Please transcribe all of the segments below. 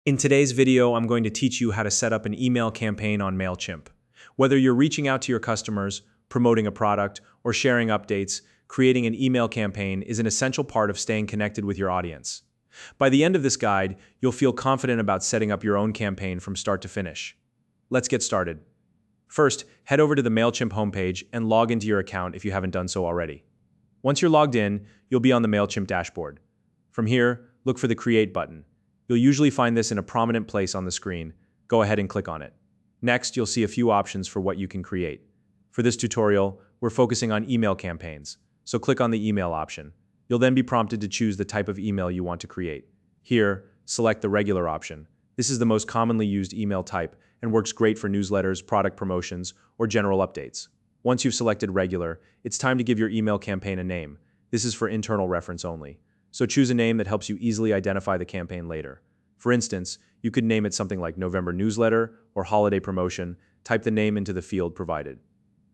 In today's video, I'm going to teach you how to set up an email campaign on Mailchimp. Whether you're reaching out to your customers, promoting a product, or sharing updates, creating an email campaign is an essential part of staying connected with your audience. By the end of this guide, you'll feel confident about setting up your own campaign from start to finish. Let's get started. First, head over to the Mailchimp homepage and log into your account if you haven't done so already. Once you're logged in, you'll be on the Mailchimp dashboard. From here, look for the Create button. You'll usually find this in a prominent place on the screen. Go ahead and click on it. Next, you'll see a few options for what you can create. For this tutorial, we're focusing on email campaigns, so click on the email option. You'll then be prompted to choose the type of email you want to create. Here, select the regular option. This is the most commonly used email type and works great for newsletters, product promotions, or general updates. Once you've selected regular, it's time to give your email campaign a name. This is for internal reference only. So choose a name that helps you easily identify the campaign later. For instance, you could name it something like November Newsletter or Holiday Promotion. Type the name into the field provided.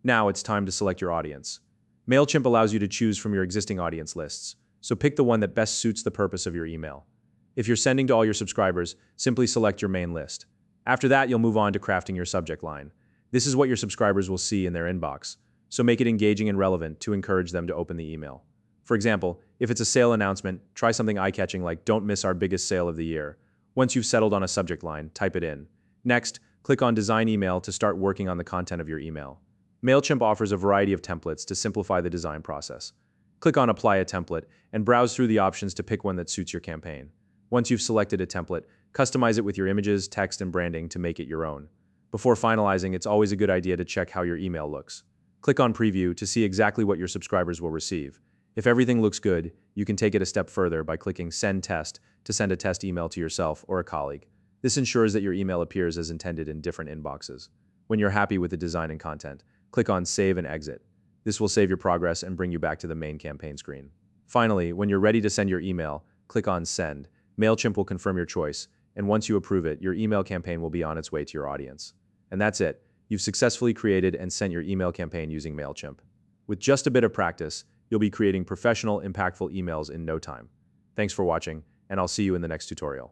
Now it's time to select your audience. Mailchimp allows you to choose from your existing audience lists, so pick the one that best suits the purpose of your email. If you're sending to all your subscribers, simply select your main list. After that, you'll move on to crafting your subject line. This is what your subscribers will see in their inbox, so make it engaging and relevant to encourage them to open the email. For example, if it's a sale announcement, try something eye-catching like "Don't miss our biggest sale of the year." Once you've settled on a subject line, type it in. Next, click on Design Email to start working on the content of your email. Mailchimp offers a variety of templates to simplify the design process. Click on Apply a Template and browse through the options to pick one that suits your campaign. Once you've selected a template, customize it with your images, text, and branding to make it your own. Before finalizing, it's always a good idea to check how your email looks. Click on Preview to see exactly what your subscribers will receive. If everything looks good, you can take it a step further by clicking Send Test to send a test email to yourself or a colleague. This ensures that your email appears as intended in different inboxes. When you're happy with the design and content, click on Save and Exit. This will save your progress and bring you back to the main campaign screen. Finally, when you're ready to send your email, click on Send. Mailchimp will confirm your choice, and once you approve it, your email campaign will be on its way to your audience. And that's it. You've successfully created and sent your email campaign using Mailchimp. With just a bit of practice, you'll be creating professional, impactful emails in no time. Thanks for watching, and I'll see you in the next tutorial.